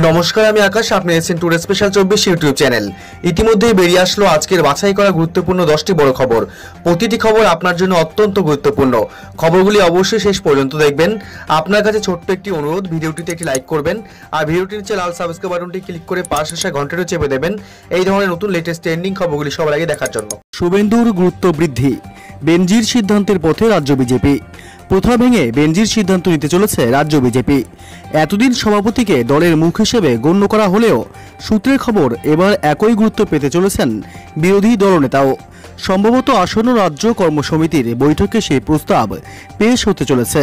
নমস্কার, আমি আকাশ। আপনি আছেন টুডে স্পেশাল 24 ইউটিউব চ্যানেল। ইতিমধ্যেই বেরিয়ে আসলো আজকের বাছাই করা গুরুত্বপূর্ণ 10টি বড় খবর। প্রতিটি খবর আপনার জন্য অত্যন্ত গুরুত্বপূর্ণ। খবরগুলি অবশ্যই শেষ পর্যন্ত দেখবেন। আপনার কাছে ছোট্ট একটি অনুরোধ, ভিডিওটিতে একটি লাইক করবেন আর ভিডিওটির নিচে লাল সাবস্ক্রাইব বাটনটি ক্লিক করে পাশে আসা ঘন্টাটি চেপে দেবেন এই ধরনের নতুন লেটেস্ট ট্রেন্ডিং খবরগুলি সবার আগে দেখার জন্য। শুভেন্দুর গুরুত্ব বৃদ্ধি, বেনজির সিদ্ধান্তের পথে রাজ্য বিজেপি। প্রথা ভেঙে বেনজির সিদ্ধান্ত নিতে চলেছে রাজ্য বিজেপি। এতদিন সভাপতিকে দলের মুখ হিসেবে গণ্য করা হলেও সূত্রের খবর এবার একই গুরুত্ব পেতে চলেছেন বিরোধী দলনেতাও। সম্ভবত আসন্ন রাজ্য কর্মসমিতির বৈঠকে সেই প্রস্তাব পেশ হতে চলেছে।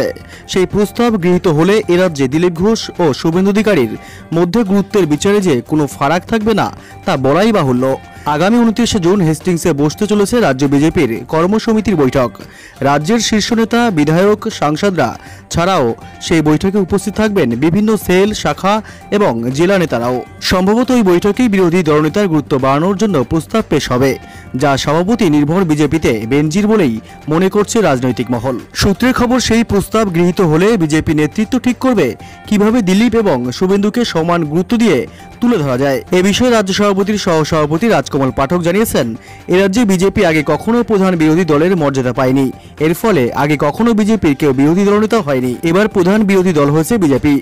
সেই প্রস্তাব গৃহীত হলে এ রাজ্যে দিলীপ ঘোষ ও শুভেন্দু অধিকারীর মধ্যে গুরুত্বের বিচারে যে কোনো ফারাক থাকবে না তা বলাই বাহুল্য। আগামী 29শে জুন হেস্টিংসে বসতে চলেছে রাজ্য বিজেপির কর্মসমিতির বৈঠক। রাজ্যের শীর্ষ নেতা, বিধায়ক, সাংসদরা ছাড়াও সেই বৈঠকে উপস্থিত থাকবেন বিভিন্ন সেল, শাখা এবং জেলা নেতারাও। সম্ভবত এই বৈঠকেই বিরোধী দলনেতার গুরুত্ব বাড়ানোর জন্য প্রস্তাব পেশ হবে, যা সভাপতি নির্ভর বিজেপিতে বেনজির বলেই মনে করছে রাজনৈতিক মহল। সূত্রের খবর, সেই প্রস্তাব গৃহীত হলে বিজেপি নেতৃত্ব ঠিক করবে কিভাবে দিলীপ এবং শুভেন্দুকে সমান গুরুত্ব দিয়ে তুলে ধরা যায়। এ বিষয়ে রাজ্য সভাপতির সহসভাপতি রাজকমল পাঠক জানিয়েছেন, এ রাজ্যে বিজেপি আগে কখনো প্রধান বিরোধী দলের মর্যাদা পায়নি। এর ফলে আগে কখনো বিজেপির কেউ বিরোধী দলনেতা হয়নি। এবার প্রধান বিরোধী দল হয়েছে বিজেপি।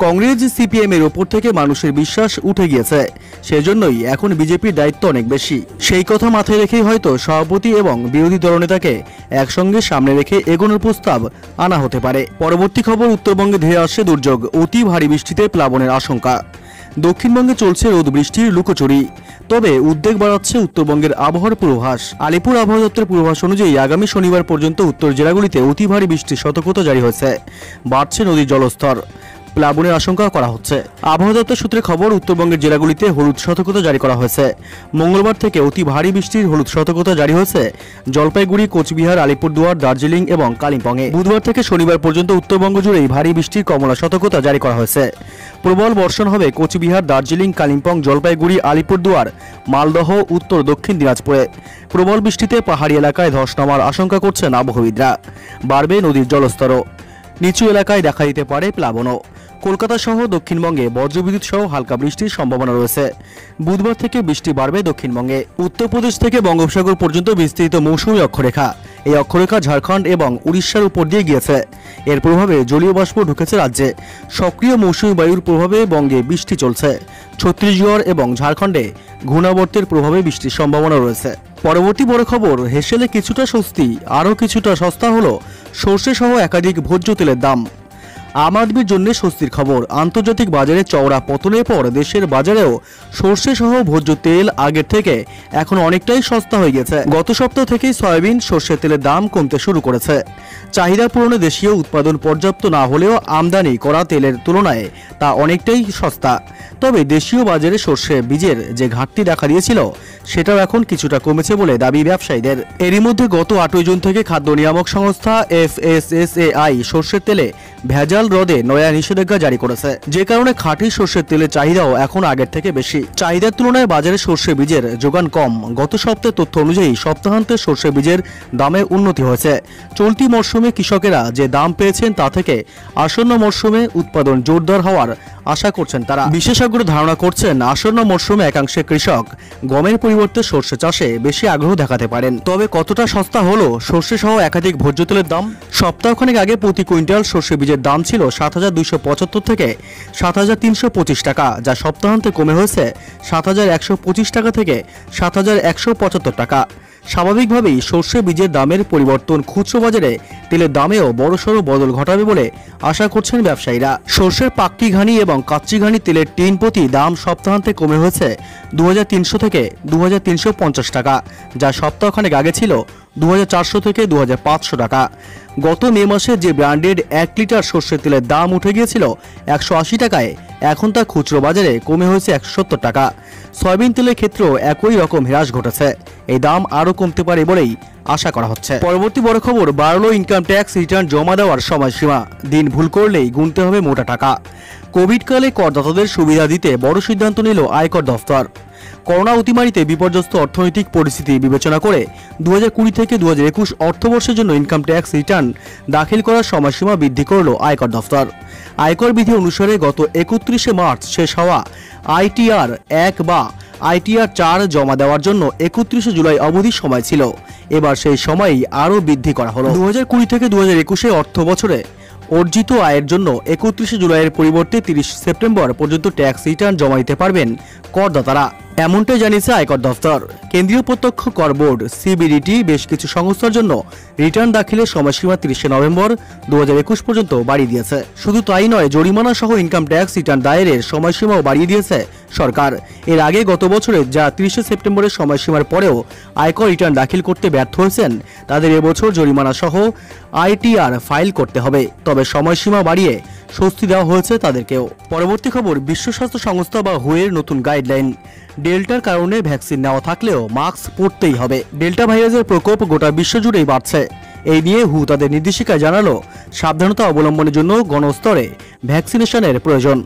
কংগ্রেস, সিপিএম এর ওপর থেকে মানুষের বিশ্বাস উঠে গিয়েছে। সেজন্যই এখন বিজেপির দায়িত্ব অনেক বেশি। সেই কথা মাথায় রেখেই হয়তো সভাপতি এবং বিরোধী দলনেতাকে একসঙ্গে সামনে রেখে এগোনোর প্রস্তাব আনা হতে পারে। পরবর্তী খবর, উত্তরবঙ্গে ধেয়ে আসছে দুর্যোগ, অতি ভারী বৃষ্টিতে প্লাবনের আশঙ্কা। দক্ষিণবঙ্গে চলছে রোদ বৃষ্টির লুকোচুরি। তবে উদ্বেগ বাড়াচ্ছে উত্তরবঙ্গের আবহাওয়ার পূর্বাভাস। আলিপুর আবহাওয়া দপ্তরের পূর্বাভাস অনুযায়ী আগামী শনিবার পর্যন্ত উত্তর জেলাগুলিতে অতি ভারী বৃষ্টির সতর্কতা জারি হয়েছে। বাড়ছে নদীর জলস্তর, প্লাবনের আশঙ্কা করা হচ্ছে। আবহাওয়া দপ্তর সূত্রে খবর, উত্তরবঙ্গের জেলাগুলিতে হলুদ সতর্কতা জারি করা হয়েছে। মঙ্গলবার থেকে অতি ভারী বৃষ্টির হলুদ সতর্কতা জারি হয়েছে জলপাইগুড়ি, কোচবিহার, আলিপুরদুয়ার, দার্জিলিং এবং কালিম্পংয়ে। বুধবার থেকে শনিবার পর্যন্ত উত্তরবঙ্গ জুড়েই ভারী বৃষ্টির কমলা সতর্কতা জারি করা হয়েছে। প্রবল বর্ষণ হবে কোচবিহার, দার্জিলিং, কালিম্পং, জলপাইগুড়ি, আলিপুরদুয়ার, মালদহ, উত্তর দক্ষিণ দিনাজপুরে। প্রবল বৃষ্টিতে পাহাড়ি এলাকায় ধস নামার আশঙ্কা করছেন আবহাওয়িদরা। বাড়বে নদীর জলস্তরও, নিচু এলাকায় দেখা দিতে পারে প্লাবনও। কলকাতা সহ দক্ষিণবঙ্গে বজ্রবিদ্যুৎ সহ হালকা বৃষ্টির সম্ভাবনা রয়েছে। বুধবার থেকে বৃষ্টি বাড়বে দক্ষিণবঙ্গে। উত্তরপ্রদেশ থেকে বঙ্গোপসাগর পর্যন্ত বিস্তৃত মৌসুমী অক্ষরেখা। এই অক্ষরেখা ঝাড়খণ্ড এবং উড়িষ্যার উপর দিয়ে গিয়েছে। এর প্রভাবে জলীয় বাষ্প ঢুকেছে রাজ্যে। সক্রিয় মৌসুমী বায়ুর প্রভাবে বঙ্গে বৃষ্টি চলছে। ছত্তিশগড় এবং ঝাড়খণ্ডে ঘূর্ণাবর্তের প্রভাবে বৃষ্টির সম্ভাবনা রয়েছে। পরবর্তী বড় খবর, হেসেলে কিছুটা স্বস্তি, আরও কিছুটা সস্তা হলো সর্ষে সহ একাধিক ভোজ্য তেলের দাম। আম আদমির জন্য স্বস্তির খবর, আন্তর্জাতিক বাজারে চওড়া পতনের পর দেশের বাজারেও সর্ষে সহ ভোজ্য তেল আগের থেকে এখন অনেকটাই সস্তা হয়ে গেছে। গত সপ্তাহ থেকেই সয়াবিন, সর্ষের তেলের দাম কমতে শুরু করেছে। চাহিদা পূরণে দেশীয় উৎপাদন পর্যাপ্ত না হলেও আমদানি করা তেলের তুলনায় তা অনেকটাই সস্তা। তবে দেশীয় বাজারে সর্ষে বীজের যে ঘাটতি দেখা দিয়েছিল সেটাও এখন কিছুটা কমেছে বলে দাবি ব্যবসায়ীদের। এরই মধ্যে গত 8 জুন থেকে খাদ্য নিয়ামক সংস্থা FSSAI সর্ষের তেলে ভেজাল রোধে নয়া নিষেধাজ্ঞা জারি করেছে, যে কারণে খাঁটি সর্ষের তেলের চাহিদাও এখন আগের থেকে বেশি। চাহিদার তুলনায় বাজারে সর্ষে বীজের যোগান কম। গত সপ্তাহের তথ্য অনুযায়ী সপ্তাহান্তে সর্ষে বীজের দামে উন্নতি হয়েছে। চলতি মরশুমে কৃষকেরা যে দাম পেয়েছেন তা থেকে আসন্ন মরশুমে উৎপাদন জোরদার হওয়ার আশা করছেন তারা। বিশেষজ্ঞরা ধারণা করছেন আসন্ন মরশুমে একাংশে কৃষক গমের পরিবর্তে সর্ষে চাষে বেশি আগ্রহ দেখাতে পারেন। তবে কতটা সস্তা হলো সর্ষে সহ একাধিক ভোজ্য তেলের দাম? সপ্তাহখানেক আগে প্রতি কুইন্টাল সর্ষে বীজের দাম ছিল 7,275 থেকে 7,325 টাকা, যা সপ্তাহান্তে কমে হয়েছে 7,125 টাকা থেকে 7,175 টাকা। স্বাভাবিকভাবেই সর্ষে বীজের দামের পরিবর্তন খুচরো বাজারে তেলের দামেও বড়সড় বদল ঘটাবে বলে আশা করছেন ব্যবসায়ীরা। সর্ষের পাক্কি ঘানি এবং কাচ্চি ঘানি তেলের টিন প্রতি দাম সপ্তাহান্তে কমে হয়েছে 2,300 থেকে 2,350 টাকা, যা সপ্তাহখানেক আগে ছিল 2,400 থেকে 2,500 টাকা। গত মে মাসে যে ব্র্যান্ডেড 1 লিটার সর্ষের তেলের দাম উঠে গিয়েছিল 180 টাকায়, এখন তা খুচরো বাজারে কমে হয়েছে 170 টাকা। সয়াবিন তেলের ক্ষেত্রেও একই রকম হ্রাস ঘটেছে। এই দাম আরও কমতে পারে বলেই আশা করা হচ্ছে। পরবর্তী বড় খবর, বাড়লো ইনকাম ট্যাক্স রিটার্ন জমা দেওয়ার সময়সীমা। দিন ভুল করলেই গুনতে হবে মোটা টাকা। কোভিডকালে করদাতাদের সুবিধা দিতে বড় সিদ্ধান্ত নিল আয়কর দফতর। করোনা অতিমারিতে বিপর্যস্ত অর্থনৈতিক পরিস্থিতি বিবেচনা করে 2020 থেকে 2021 অর্থবর্ষের জন্য ইনকাম ট্যাক্স রিটার্ন দাখিল করার সময়সীমা বৃদ্ধি করল আয়কর দফতর। আয়কর বিধি অনুসারে গত 31শে মার্চ শেষ হওয়া ITR 1 বা ITR 4 জমা দেওয়ার জন্য 31শে জুলাই অবধি সময় ছিল। এবার সেই সময়ই আরও বৃদ্ধি করা হলো। 2020 থেকে 2021 অর্থ বছরে অর্জিত আয়ের জন্য 31শে জুলাইয়ের পরিবর্তে 30 সেপ্টেম্বর পর্যন্ত ট্যাক্স রিটার্ন জমা দিতে পারবেন করদাতারা, এমনটাই জানিয়েছে আয়কর দফতর। কেন্দ্রীয় প্রত্যক্ষ কর বোর্ড CBDT বেশ কিছু সংস্থার জন্য রিটার্ন দাখিলের সময়সীমা 30শে নভেম্বর 2021 পর্যন্ত বাড়িয়ে দিয়েছে। শুধু তাই নয়, জরিমানা সহ ইনকাম ট্যাক্স রিটার্ন দায়েরের সময়সীমাও বাড়িয়ে দিয়েছে সরকার। এর আগে গত বছরে যা 30শে সেপ্টেম্বরের সময়সীমার পরেও আয়কর রিটার্ন দাখিল করতে ব্যর্থ হয়েছেন, তাদের এবছর জরিমানা সহ ITR ফাইল করতে হবে। তবে সময়সীমা বাড়িয়ে স্বস্তি দেওয়া হয়েছে তাদেরকেও। পরবর্তী খবর, বিশ্ব স্বাস্থ্য সংস্থা বা WHO এর নতুন গাইডলাইন। ডেল্টার কারণে ভ্যাকসিন নেওয়া থাকলেও মাস্ক পরতেই হবে। ডেল্টা ভাইরাসের প্রকোপ গোটা বিশ্বজুড়েই বাড়ছে। এই নিয়ে WHO তাদের নির্দেশিকায় জানালো, সাবধানতা অবলম্বনের জন্য গণস্তরে ভ্যাকসিনেশনের প্রয়োজন।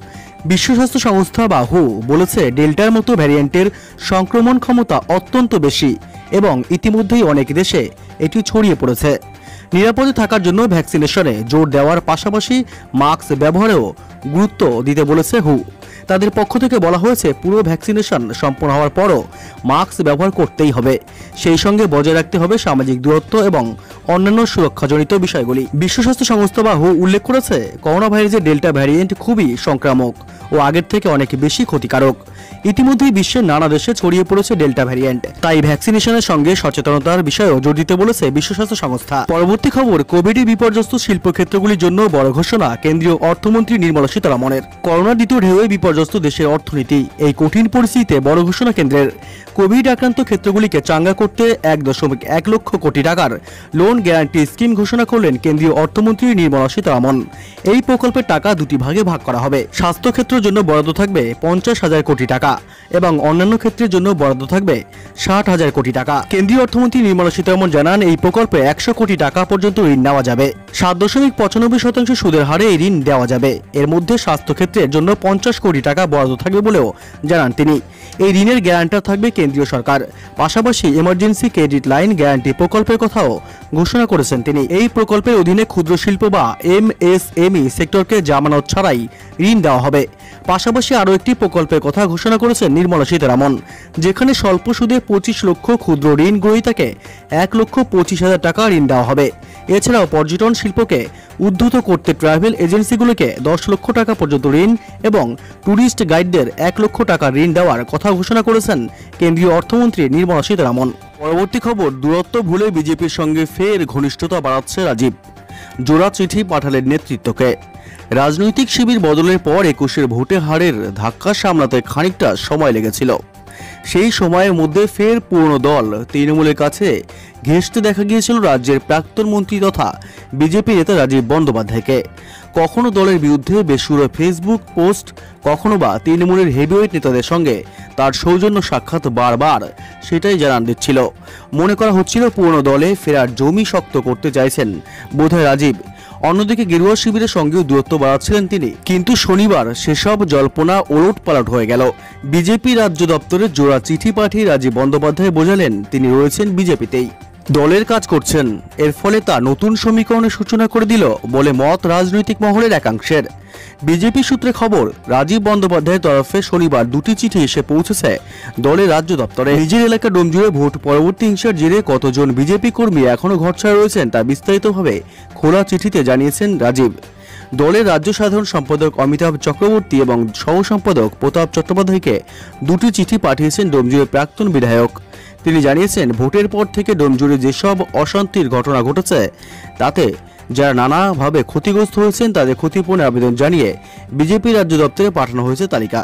বিশ্ব স্বাস্থ্য সংস্থা বা WHO বলেছে, ডেল্টার মতো ভ্যারিয়েন্টের সংক্রমণ ক্ষমতা অত্যন্ত বেশি এবং ইতিমধ্যেই অনেক দেশে এটি ছড়িয়ে পড়েছে। নিরাপদে থাকার জন্য ভ্যাকসিনেশনে জোর দেওয়ার পাশাপাশি মাস্ক ব্যবহারেও গুরুত্ব দিতে বলেছে WHO। তাদের পক্ষ থেকে বলা হয়েছে, পুরো ভ্যাকসিনেশন সম্পন্ন হওয়ার পরও মাস্ক ব্যবহার করতেই হবে। সেই সঙ্গে বজায় রাখতে হবে সামাজিক দূরত্ব এবং অন্যান্য সুরক্ষাজনিত বিষয়গুলি। বিশ্ব স্বাস্থ্য সংস্থা বা WHO উল্লেখ করেছে, করোনা ভাইরাসের ডেল্টা ভ্যারিয়েন্ট খুবই সংক্রামক ও আগের থেকে অনেক বেশি ক্ষতিকারক। ইতিমধ্যেই বিশ্বের নানা দেশে ছড়িয়ে পড়েছে ডেল্টা ভ্যারিয়েন্ট, তাই ভ্যাকসিনেশনের সঙ্গে সচেতনতার বিষয়েও জোর দিতে বলেছে বিশ্ব স্বাস্থ্য সংস্থা। পরবর্তী খবর, কোভিডে বিপর্যস্ত শিল্পক্ষেত্রগুলির জন্য বড় ঘোষণা কেন্দ্রীয় অর্থমন্ত্রী নির্মলা সীতারমণের। করোনার দ্বিতীয় ঢেউয়ে বিপর্যস্ত দেশের অর্থনীতি, এই কঠিন পরিস্থিতিতে বড় ঘোষণা কেন্দ্রের। কোভিড আক্রান্ত ক্ষেত্রগুলিকে চাঙ্গা করতে 1.1 লক্ষ কোটি টাকার লোন গ্যারান্টি স্কিম ঘোষণা করলেন কেন্দ্রীয় অর্থমন্ত্রী নির্মলা সীতারমণ। এই প্রকল্পের টাকা দুটি ভাগে ভাগ করা হবে। স্বাস্থ্য ক্ষেত্রের জন্য বরাদ্দ থাকবে 50,000 কোটি টাকা এবং অন্যান্য ক্ষেত্রের জন্য বরাদ্দ থাকবে 60,000 কোটি টাকা। কেন্দ্রীয় অর্থমন্ত্রী নির্মলা সীতারমণ জানান, এই প্রকল্পে 100 কোটি টাকা পর্যন্ত ঋণ নেওয়া যাবে। 7.95% সুদের হারে এই ঋণ দেওয়া যাবে। এর মধ্যে স্বাস্থ্য ক্ষেত্রের জন্য 50 কোটি টাকা বরাদ্দ থাকবে বলেও জানান তিনি। এই ঋণের গ্যারান্টার থাকবে কেন্দ্রীয় সরকার। পাশাপাশি এমার্জেন্সি ক্রেডিট লাইন গ্যারান্টি প্রকল্পের কথাও ঘোষণা করেছেন তিনি। এই প্রকল্পের অধীনে ক্ষুদ্র শিল্প বা MSME সেক্টরকে জামানত ছাড়াই ঋণ দেওয়া হবে। পাশাপাশি আরও একটি প্রকল্পের কথা ঘোষণা করেছেন নির্মলা সীতারমণ, যেখানে স্বল্প সুদে 25 লক্ষ ক্ষুদ্র ঋণ গ্রহীতাকে 1,25,000 টাকা ঋণ দেওয়া হবে। এছাড়াও পর্যটন শিল্পকে উদ্ধৃত করতে ট্রাভেল এজেন্সিগুলোকে 10 লক্ষ টাকা পর্যন্ত ঋণ এবং ট্যুরিস্ট গাইডদের 1 লক্ষ টাকা ঋণ দেওয়ার কথা ঘোষণা করেছেন কেন্দ্রীয় অর্থমন্ত্রী নির্মলা সীতারমণ। পরবর্তী খবর, দূরত্ব ভুলে বিজেপির সঙ্গে ফের ঘনিষ্ঠতা বাড়াচ্ছে রাজীব। জোড়া চিঠি পাঠালেন নেতৃত্বকে। রাজনৈতিক শিবির বদলের পর 21-এর ভোটে হারের ধাক্কা সামলাতে খানিকটা সময় লেগেছিল। সেই সময়ের মধ্যে ফের পুরনো দল তৃণমূলের কাছে ঘেঁষতে দেখা গিয়েছিল রাজ্যের প্রাক্তন মন্ত্রী তথা বিজেপি নেতা রাজীব বন্দ্যোপাধ্যায়কে। কখনো দলের বিরুদ্ধে বেসুরো ফেসবুক পোস্ট, কখনো বা তৃণমূলের হেভিওয়েট নেতাদের সঙ্গে তার সৌজন্য সাক্ষাৎ বারবার সেটাই জানান দিচ্ছিল। মনে করা হচ্ছিল পুরনো দলে ফেরার জমি শক্ত করতে চাইছেন বোধহয় রাজীব। অন্যদিকে গেরুয়া শিবিরের সঙ্গেও দূরত্ব বাড়াচ্ছিলেন তিনি। কিন্তু শনিবার সেসব জল্পনা ওলটপালট হয়ে গেল। বিজেপি রাজ্য দপ্তরে জোড়া চিঠি পাঠিয়ে রাজীব বন্দ্যোপাধ্যায় বোঝালেন তিনি রয়েছেন বিজেপিতেই, দলের কাজ করছেন। এর ফলে তা নতুন সমীকরণের সূচনা করে দিল বলে মত রাজনৈতিক মহলের একাংশের। বিজেপি সূত্রে খবর, রাজীব বন্দ্যোপাধ্যায়ের তরফে শনিবার দুটি চিঠি এসে পৌঁছেছে দলের রাজ্য দপ্তরে। নিজের এলাকা ডোমজুড়ে ভোট পরবর্তী হিংসার জেরে কতজন বিজেপি কর্মী এখনও ঘরছাড়া রয়েছেন তা বিস্তারিতভাবে খোলা চিঠিতে জানিয়েছেন রাজীব। দলের রাজ্য সাধারণ সম্পাদক অমিতাভ চক্রবর্তী এবং সহ সম্পাদক প্রতাপ চট্টোপাধ্যায়কে দুটি চিঠি পাঠিয়েছেন ডোমজুড়ের প্রাক্তন বিধায়ক। তিনি জানিয়েছেন, ভোটের পর থেকে ডোমজুড়ে যেসব অশান্তির ঘটনা ঘটেছে তাতে যারা নানাভাবে ক্ষতিগ্রস্ত হয়েছেন তাদের ক্ষতিপূরণের আবেদন জানিয়ে বিজেপি রাজ্য দপ্তরে পাঠানো হয়েছে তালিকা।